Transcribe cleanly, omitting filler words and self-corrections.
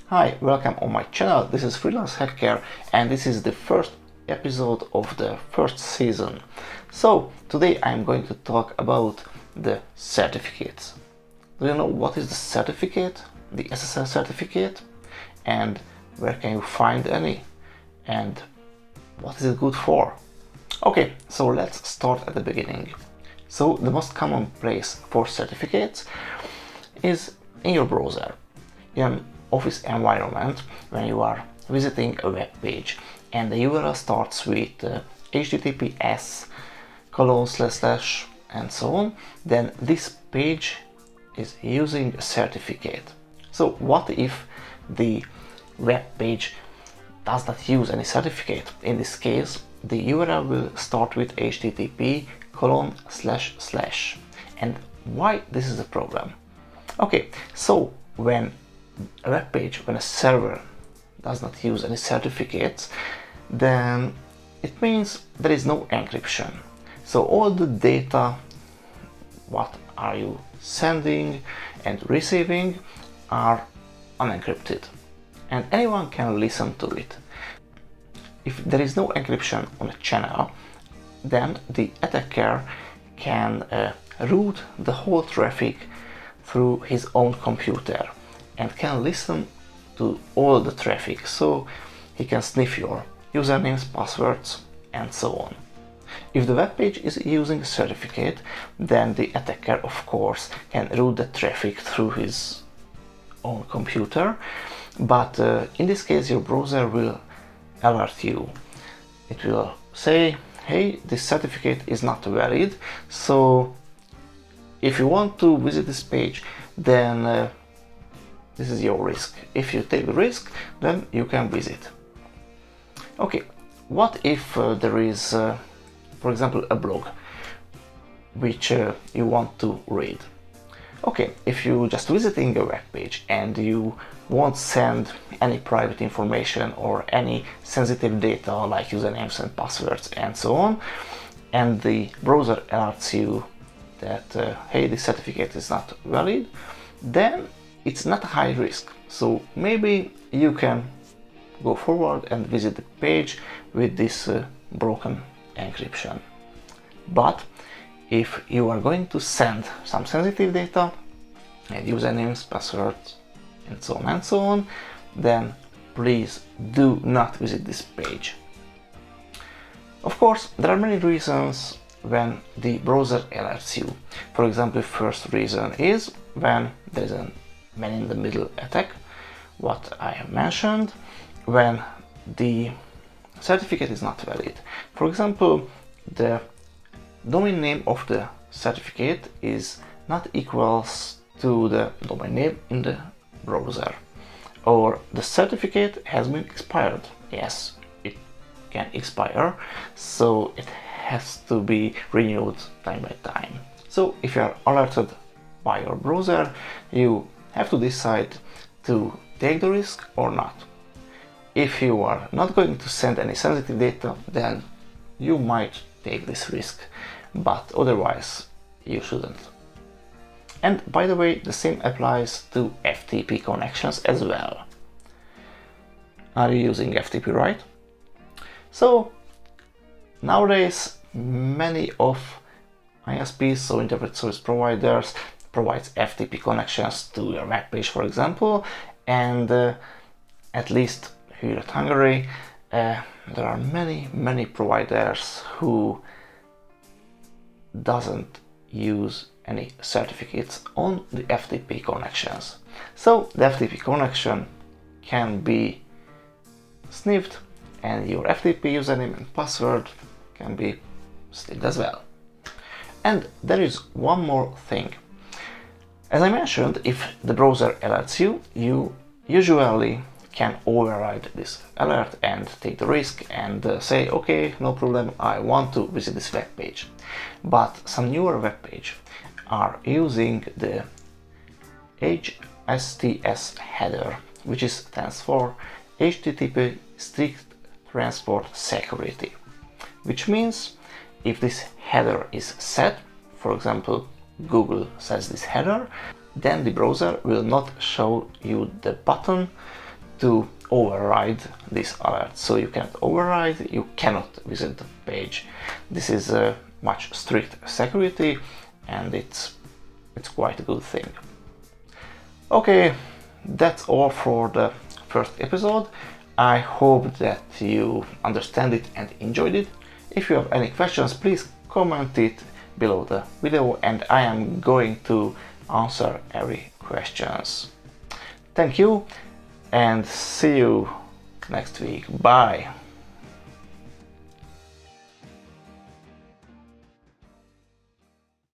Hi, welcome on my channel. This is Freelance Hacker and this is the first episode of the first season. So today I'm going to talk about the certificates. Do you know what is the certificate? The SSL certificate? And where can you find any? And what is it good for? Okay, so let's start at the beginning. So the most common place for certificates is in your browser. In office environment, when you are visiting a web page and the URL starts with https : and so on, then this page is using a certificate. So what if the web page does not use any certificate? In this case, the URL will start with http : and why this is a problem? Okay, so when a web page, when a server does not use any certificates, then it means there is no encryption. So all the data, what are you sending and receiving, are unencrypted and anyone can listen to it. If there is no encryption on a channel, then the attacker can route the whole traffic through his own computer and can listen to all the traffic, so he can sniff your usernames, passwords, and so on. If the web page is using a certificate, then the attacker, of course, can route the traffic through his own computer, but in this case your browser will alert you. It will say, hey, this certificate is not valid, so if you want to visit this page, then this is your risk. If you take the risk, then you can visit. Okay, what if there is, for example, a blog which you want to read? Okay, if you're just visiting a web page and you won't send any private information or any sensitive data like usernames and passwords and so on, and the browser alerts you that, hey, this certificate is not valid, then it's not a high risk. So maybe you can go forward and visit the page with this broken encryption. But if you are going to send some sensitive data and usernames, passwords, and so on, then please do not visit this page. Of course, there are many reasons when the browser alerts you. For example, the first reason is when there is a man-in-the-middle attack, what I have mentioned, when the certificate is not valid. For example, the domain name of the certificate is not equals to the domain name in the browser, or the certificate has been expired. Yes, it can expire, so it has to be renewed time by time. So if you are alerted by your browser, you have to decide to take the risk or not. If you are not going to send any sensitive data, then you might take this risk, but otherwise you shouldn't. And by the way, the same applies to FTP connections as well. Are you using FTP, right? So nowadays many of ISPs, so internet service providers, provides FTP connections to your web page, for example, and at least here at Hungary, there are many providers who doesn't use any certificates on the FTP connections. So the FTP connection can be sniffed and your FTP username and password can be sniffed as well. And there is one more thing. As I mentioned, if the browser alerts you, you usually can override this alert and take the risk and say, okay, no problem, I want to visit this web page. But some newer web pages are using the HSTS header, which stands for HTTP Strict Transport Security, which means if this header is set, for example, Google sets this header, then the browser will not show you the button to override this alert. So you cannot override, you cannot visit the page. This is a much strict security, and it's quite a good thing. Okay, that's all for the first episode. I hope that you understand it and enjoyed it. If you have any questions, please comment it below the video, and I am going to answer every questions. Thank you, and see you next week. Bye.